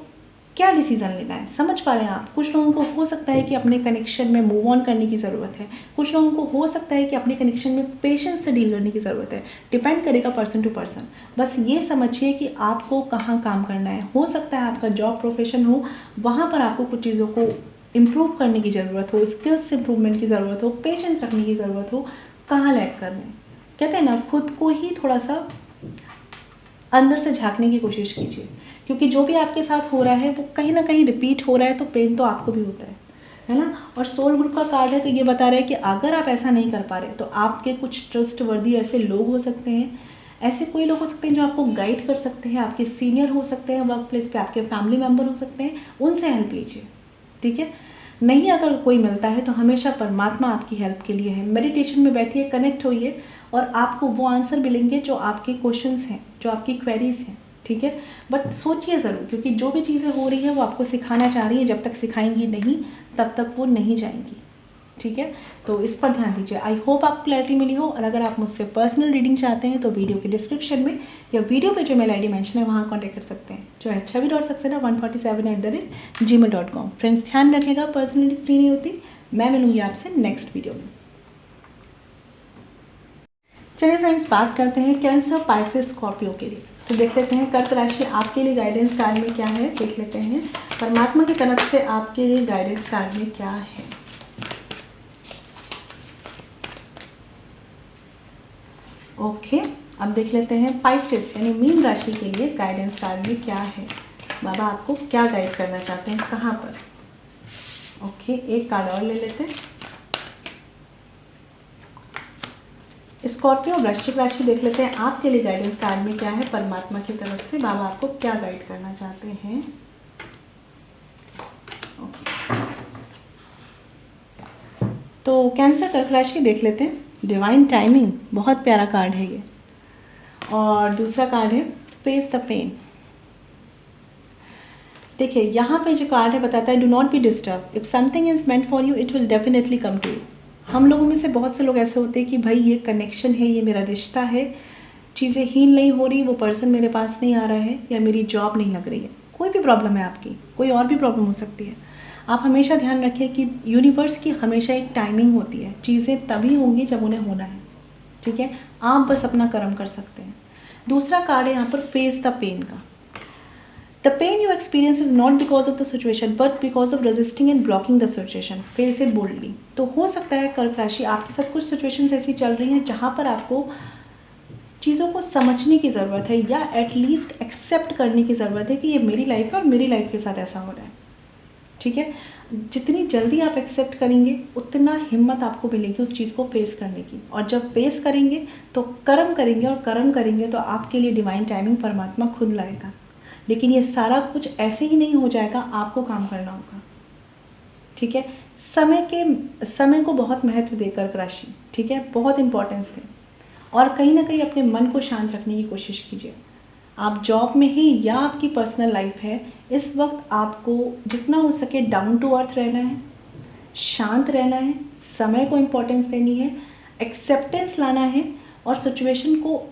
क्या डिसीज़न लेना है, समझ पा रहे हैं आप। कुछ लोगों को हो सकता है कि अपने कनेक्शन में मूव ऑन करने की ज़रूरत है, कुछ लोगों को हो सकता है कि अपने कनेक्शन में पेशेंस से डील करने की ज़रूरत है। डिपेंड करेगा पर्सन टू पर्सन। बस ये समझिए कि आपको कहाँ काम करना है। हो सकता है आपका जॉब प्रोफेशन हो, वहाँ पर आपको कुछ चीज़ों को इम्प्रूव करने की ज़रूरत हो, स्किल्स इम्प्रूवमेंट की ज़रूरत हो, पेशेंस रखने की ज़रूरत हो। कहाँ लैग कर रहे हैं, कहते हैं ना, खुद को ही थोड़ा सा अंदर से झांकने की कोशिश कीजिए, क्योंकि जो भी आपके साथ हो रहा है वो कहीं ना कहीं रिपीट हो रहा है, तो पेन तो आपको भी होता है ना। और सोल ग्रुप का कार्ड है, तो ये बता रहा है कि अगर आप ऐसा नहीं कर पा रहे तो आपके कुछ ट्रस्ट वर्दी ऐसे लोग हो सकते हैं, ऐसे कोई लोग हो सकते हैं जो आपको गाइड कर सकते हैं, आपके सीनियर हो सकते हैं वर्क प्लेस पे, आपके फैमिली मेम्बर हो सकते हैं, उनसे हेल्प लीजिए, ठीक है। नहीं अगर कोई मिलता है तो हमेशा परमात्मा आपकी हेल्प के लिए है। मेडिटेशन में बैठिए, कनेक्ट होइए, और आपको वो आंसर मिलेंगे जो आपके क्वेश्चंस हैं, जो आपकी क्वेरीज हैं, ठीक है। बट सोचिए ज़रूर, क्योंकि जो भी चीज़ें हो रही है वो आपको सिखाना चाह रही है, जब तक सिखाएंगी नहीं तब तक वो नहीं जाएंगी, ठीक है। तो इस पर ध्यान दीजिए। आई होप आपको क्लैरिटी मिली हो, और अगर आप मुझसे पर्सनल रीडिंग चाहते हैं तो वीडियो के डिस्क्रिप्शन में या वीडियो पे जो मेल ID मेंशन है वहाँ कॉन्टैक्ट कर सकते हैं, जो है chhavi.saxena147@gmail.com। फ्रेंड्स ध्यान रखिएगा, पर्सनली फ्री नहीं होती। मैं मिलूँगी आपसे नेक्स्ट वीडियो में। चलिए फ्रेंड्स, बात करते हैं कैंसर, पाइसेस, स्कॉर्पियो के लिए। तो देख लेते हैं कर्क राशि आपके लिए गाइडेंस कार्ड में क्या है। देख लेते हैं परमात्मा की तरफ से आपके लिए गाइडेंस कार्ड में क्या है। ओके, अब देख लेते हैं पाइसेस यानी मीन राशि के लिए गाइडेंस कार्ड में क्या है। बाबा आपको क्या गाइड करना चाहते हैं, कहाँ पर। ओके, एक कार्ड और ले लेते हैं। स्कॉर्पियो वृश्चिक राशि देख लेते हैं आपके लिए गाइडेंस कार्ड में क्या है परमात्मा की तरफ से। बाबा आपको क्या गाइड करना चाहते हैं। ओके, तो कैंसर कर्क राशि देख लेते हैं। डिवाइन टाइमिंग बहुत प्यारा कार्ड है ये। और दूसरा कार्ड है फेस द पेन। देखिए यहाँ पे जो कार्ड है बताता है do not be disturb, if something is meant for you it will definitely come to you. हम लोगों में से बहुत से लोग ऐसे होते हैं कि भाई ये कनेक्शन है, ये मेरा रिश्ता है, चीज़ें हील नहीं हो रही, वो पर्सन मेरे पास नहीं आ रहा है, या मेरी जॉब नहीं लग रही है। कोई भी प्रॉब्लम है आपकी, कोई और भी प्रॉब्लम हो सकती है। आप हमेशा ध्यान रखिए कि यूनिवर्स की हमेशा एक टाइमिंग होती है, चीज़ें तभी होंगी जब उन्हें होना है, ठीक है। आप बस अपना कर्म कर सकते हैं। दूसरा कार्ड है यहाँ पर फेस द पेन का। The pain you experience is not because of the situation, but because of resisting and blocking the situation. Face it boldly. तो हो सकता है कर्क राशि आपके साथ कुछ सिचुएशंस ऐसी चल रही हैं जहाँ पर आपको चीज़ों को समझने की ज़रूरत है, या एटलीस्ट एक्सेप्ट करने की ज़रूरत है कि ये मेरी लाइफ है और मेरी लाइफ के साथ ऐसा हो रहा है, ठीक है। जितनी जल्दी आप एक्सेप्ट करेंगे उतना हिम्मत आपको मिलेगी उस चीज़ को फेस करने की, और जब फेस करेंगे तो कर्म करेंगे, और कर्म करेंगे तो आपके लिए डिवाइन टाइमिंग परमात्मा खुद लाएगा। लेकिन ये सारा कुछ ऐसे ही नहीं हो जाएगा, आपको काम करना होगा, ठीक है। समय को बहुत महत्व दे कर्क राशि, ठीक है, बहुत इंपॉर्टेंस दें, और कहीं ना कहीं अपने मन को शांत रखने की कोशिश कीजिए। आप जॉब में ही या आपकी पर्सनल लाइफ है, इस वक्त आपको जितना हो सके डाउन टू अर्थ रहना है, शांत रहना है, समय को इम्पोर्टेंस देनी है, एक्सेप्टेंस लाना है, और सिचुएशन को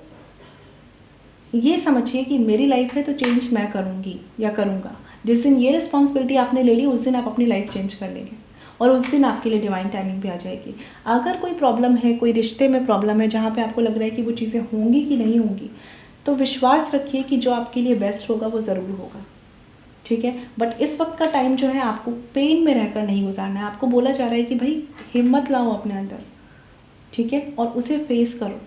ये समझिए कि मेरी लाइफ है तो चेंज मैं करूँगी या करूँगा। जिस दिन ये रिस्पॉन्सिबिलिटी आपने ले ली उस दिन आप अपनी लाइफ चेंज कर लेंगे, और उस दिन आपके लिए डिवाइन टाइमिंग भी आ जाएगी। अगर कोई प्रॉब्लम है, कोई रिश्ते में प्रॉब्लम है जहाँ पे आपको लग रहा है कि वो चीज़ें होंगी कि नहीं होंगी, तो विश्वास रखिए कि जो आपके लिए बेस्ट होगा वो ज़रूर होगा, ठीक है। बट इस वक्त का टाइम जो है आपको पेन में रहकर नहीं गुजारना है। आपको बोला जा रहा है कि भाई हिम्मत लाओ अपने अंदर, ठीक है, और उसे फेस करो।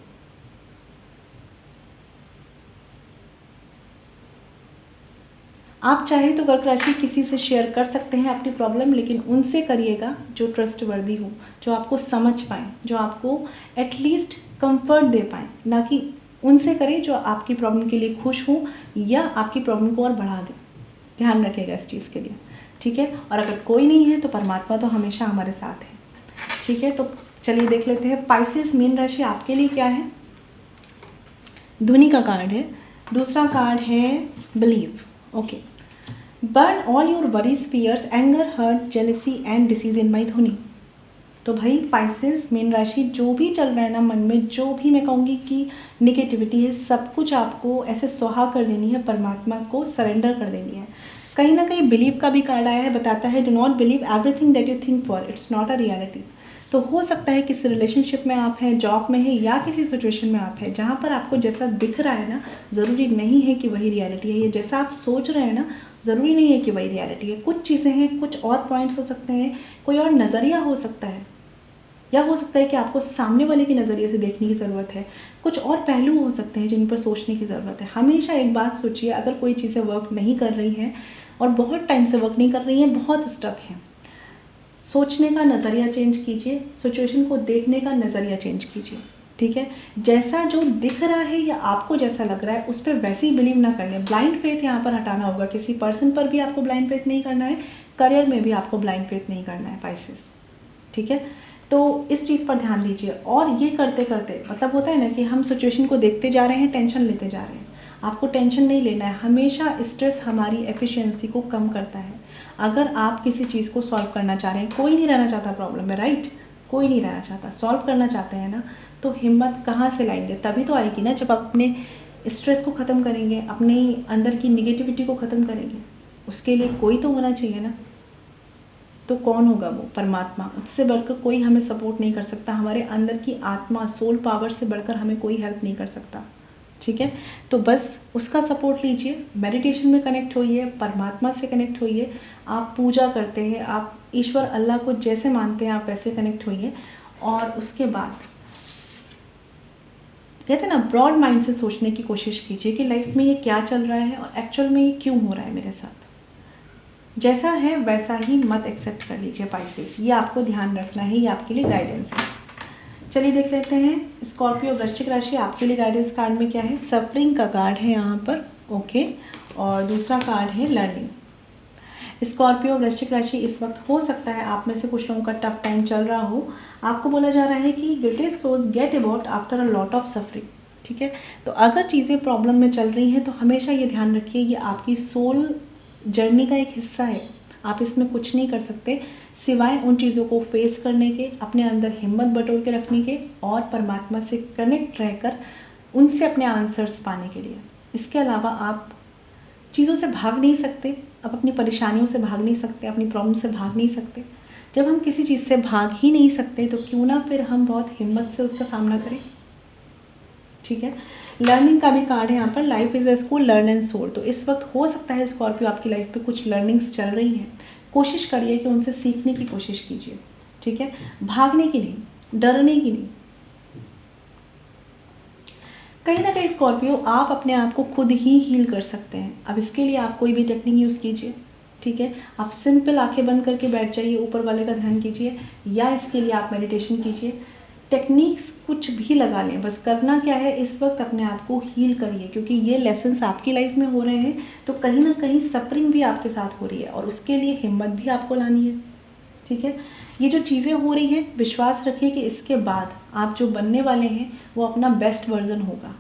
आप चाहे तो कर्क राशि किसी से शेयर कर सकते हैं अपनी प्रॉब्लम, लेकिन उनसे करिएगा जो ट्रस्टवर्दी हो, जो आपको समझ पाए, जो आपको एटलीस्ट कंफर्ट दे पाए। ना कि उनसे करें जो आपकी प्रॉब्लम के लिए खुश हो या आपकी प्रॉब्लम को और बढ़ा दें, ध्यान रखिएगा इस चीज़ के लिए, ठीक है। और अगर कोई नहीं है तो परमात्मा तो हमेशा हमारे साथ है, ठीक है। तो चलिए देख लेते हैं पाइसेस मीन राशि आपके लिए क्या है। धुनी का कार्ड है, दूसरा कार्ड है believe, okay. Burn all your worries, fears, anger, hurt, jealousy and disease in my dhuni. तो भाई पाइसेस मीन राशि जो भी चल रहा है ना मन में, जो भी मैं कहूँगी कि निगेटिविटी है, सब कुछ आपको ऐसे सुहा कर देनी है, परमात्मा को सरेंडर कर देनी है। कहीं ना कहीं बिलीव का भी कार्ड आया है, बताता है do not believe everything that you think for, it's not a reality. तो हो सकता है किसी रिलेशनशिप में आप हैं, जॉब में है, या किसी सिचुएशन में आप हैं जहाँ पर आपको जैसा दिख रहा है ना, ज़रूरी नहीं है कि वही रियलिटी है। ये जैसा आप सोच रहे हैं ना, ज़रूरी नहीं है कि वही रियलिटी है। कुछ चीज़ें हैं, कुछ और पॉइंट्स हो सकते हैं, कोई और नज़रिया हो सकता है, या हो सकता है कि आपको सामने वाले के नज़रिए से देखने की ज़रूरत है। कुछ और पहलू हो सकते हैं जिन पर सोचने की ज़रूरत है। हमेशा एक बात सोचिए, अगर कोई चीज़ें वर्क नहीं कर रही हैं और बहुत टाइम से वर्क नहीं कर रही हैं, बहुत स्टक हैं, सोचने का नज़रिया चेंज कीजिए, सिचुएशन को देखने का नज़रिया चेंज कीजिए, ठीक है। जैसा जो दिख रहा है या आपको जैसा लग रहा है उस पर वैसे ही बिलीव ना करने। ब्लाइंड फेथ यहाँ पर हटाना होगा। किसी पर्सन पर भी आपको ब्लाइंड फेथ नहीं करना है, करियर में भी आपको ब्लाइंड फेथ नहीं करना है पाइसेस, ठीक है। तो इस चीज़ पर ध्यान दीजिए। और ये करते करते मतलब होता है ना कि हम सिचुएशन को देखते जा रहे हैं, टेंशन लेते जा रहे हैं। आपको टेंशन नहीं लेना है। हमेशा स्ट्रेस हमारी एफिशिएंसी को कम करता है। अगर आप किसी चीज़ को सॉल्व करना चाह रहे हैं, कोई नहीं रहना चाहता प्रॉब्लम में, राइट, कोई नहीं रहना चाहता, सॉल्व करना चाहते हैं ना, तो हिम्मत कहाँ से लाएंगे? तभी तो आएगी ना जब अपने स्ट्रेस को ख़त्म करेंगे, अपने अंदर की निगेटिविटी को ख़त्म करेंगे। उसके लिए कोई तो होना चाहिए ना। तो कौन होगा वो? परमात्मा। उससे बढ़कर कोई हमें सपोर्ट नहीं कर सकता। हमारे अंदर की आत्मा, सोल पावर से बढ़कर हमें कोई हेल्प नहीं कर सकता, ठीक है। तो बस उसका सपोर्ट लीजिए, मेडिटेशन में कनेक्ट होइए, परमात्मा से कनेक्ट होइए। आप पूजा करते हैं, आप ईश्वर अल्लाह को जैसे मानते हैं आप वैसे कनेक्ट होइए। और उसके बाद कहते हैं ना, ब्रॉड माइंड से सोचने की कोशिश कीजिए कि लाइफ में ये क्या चल रहा है और एक्चुअल में ये क्यों हो रहा है मेरे साथ। जैसा है वैसा ही मत एक्सेप्ट कर लीजिए पाइसेस, ये आपको ध्यान रखना है, ये आपके लिए गाइडेंस है। चलिए देख लेते हैं स्कॉर्पियो वृश्चिक राशि आपके लिए गाइडेंस कार्ड में क्या है। सफरिंग का कार्ड है यहाँ पर, ओके। और दूसरा कार्ड है लर्निंग। स्कॉर्पियो वृश्चिक राशि, इस वक्त हो सकता है आप में से कुछ लोगों का टफ टाइम चल रहा हो। आपको बोला जा रहा है कि greatest souls get about after a lot of suffering, ठीक है। तो अगर चीज़ें प्रॉब्लम में चल रही हैं तो हमेशा ये ध्यान रखिए ये आपकी सोल जर्नी का एक हिस्सा है। आप इसमें कुछ नहीं कर सकते सिवाय उन चीज़ों को फेस करने के, अपने अंदर हिम्मत बटोर के रखने के और परमात्मा से कनेक्ट रहकर उनसे अपने आंसर्स पाने के लिए। इसके अलावा आप चीज़ों से भाग नहीं सकते, आप अपनी परेशानियों से भाग नहीं सकते, अपनी प्रॉब्लम से भाग नहीं सकते। जब हम किसी चीज़ से भाग ही नहीं सकते तो क्यों ना फिर हम बहुत हिम्मत से उसका सामना करें, ठीक है। लर्निंग का भी कार्ड है यहाँ पर, life is a school, learn and soul. तो इस वक्त हो सकता है स्कॉर्पियो आपकी लाइफ पे कुछ लर्निंग्स चल रही हैं, कोशिश करिए कि उनसे सीखने की कोशिश कीजिए, ठीक है। भागने की नहीं, डरने की नहीं। कहीं ना कहीं स्कॉर्पियो आप अपने आप को खुद ही हील कर सकते हैं। अब इसके लिए आप कोई भी टेक्निक यूज़ कीजिए, ठीक है। आप सिंपल आंखें बंद करके बैठ जाइए, ऊपर वाले का ध्यान कीजिए, या इसके लिए आप मेडिटेशन कीजिए। टेक्निक्स कुछ भी लगा लें, बस करना क्या है इस वक्त अपने आप को हील करिए, क्योंकि ये लेसन्स आपकी लाइफ में हो रहे हैं तो कहीं ना कहीं सफरिंग भी आपके साथ हो रही है और उसके लिए हिम्मत भी आपको लानी है, ठीक है। ये जो चीज़ें हो रही हैं, विश्वास रखिए कि इसके बाद आप जो बनने वाले हैं वो अपना बेस्ट वर्जन होगा।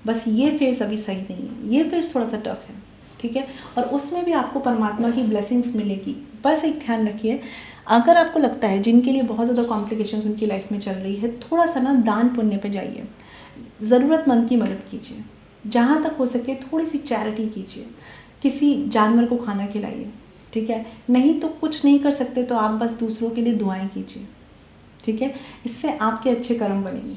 बस ये फेज़ अभी सही नहीं है, ये फेज़ थोड़ा सा टफ है, ठीक है। और उसमें भी आपको परमात्मा की ब्लेसिंग्स मिलेगी। बस एक ध्यान रखिए, अगर आपको लगता है जिनके लिए बहुत ज़्यादा कॉम्प्लिकेशंस उनकी लाइफ में चल रही है, थोड़ा सा ना दान पुण्य पे जाइए, ज़रूरतमंद की मदद कीजिए, जहाँ तक हो सके थोड़ी सी चैरिटी कीजिए, किसी जानवर को खाना खिलाइए, ठीक है। नहीं तो कुछ नहीं कर सकते तो आप बस दूसरों के लिए दुआएं कीजिए, ठीक है। इससे आपके अच्छे कर्म बनेंगे।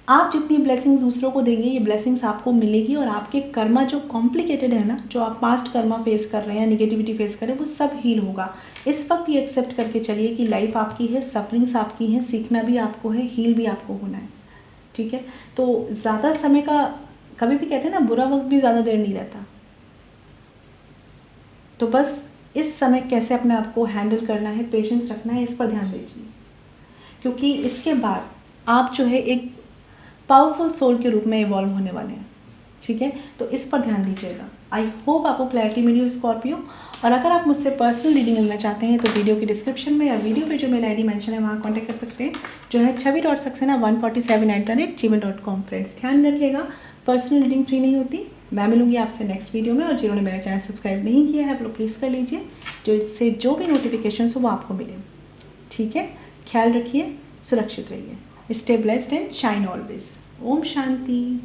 आप जितनी ब्लेसिंग्स दूसरों को देंगे ये ब्लेसिंग्स आपको मिलेगी और आपके कर्मा जो कॉम्प्लिकेटेड है ना, जो आप पास्ट कर्मा फेस कर रहे हैं, नेगेटिविटी फेस कर रहे हैं, वो सब हील होगा। इस वक्त ये एक्सेप्ट करके चलिए कि लाइफ आपकी है, सफरिंग्स आपकी हैं, सीखना भी आपको है, हील भी आपको होना है, ठीक है। तो ज़्यादा समय का, कभी भी कहते हैं ना, बुरा वक्त भी ज़्यादा देर नहीं रहता। तो बस इस समय कैसे अपने आप को हैंडल करना है, पेशेंस रखना है, इस पर ध्यान दीजिए, क्योंकि इसके बाद आप जो है एक पावरफुल सोल के रूप में इवॉल्व होने वाले हैं, ठीक है, तो इस पर ध्यान दीजिएगा। आई होप आपको क्लैरिटी मिली हो स्कॉर्पियो। और अगर आप मुझसे पर्सनल रीडिंग लेना चाहते हैं तो वीडियो की डिस्क्रिप्शन में या वीडियो पे जो मेल ID मेंशन है वहाँ कॉन्टैक्ट कर सकते हैं, जो है chavi.saxena147@gmail.com। फ्रेंड्स ध्यान रखिएगा, पर्सनल रीडिंग फ्री नहीं होती। मैं मिलूंगी आपसे नेक्स्ट वीडियो में, और जिन्होंने मेरा चैनल सब्सक्राइब नहीं किया है वो प्लीज़ कर लीजिए, जो इससे जो भी नोटिफिकेशन हो वो आपको मिले। ठीक है, ख्याल रखिए, सुरक्षित रहिए, stay blessed and shine always. ओम शांति।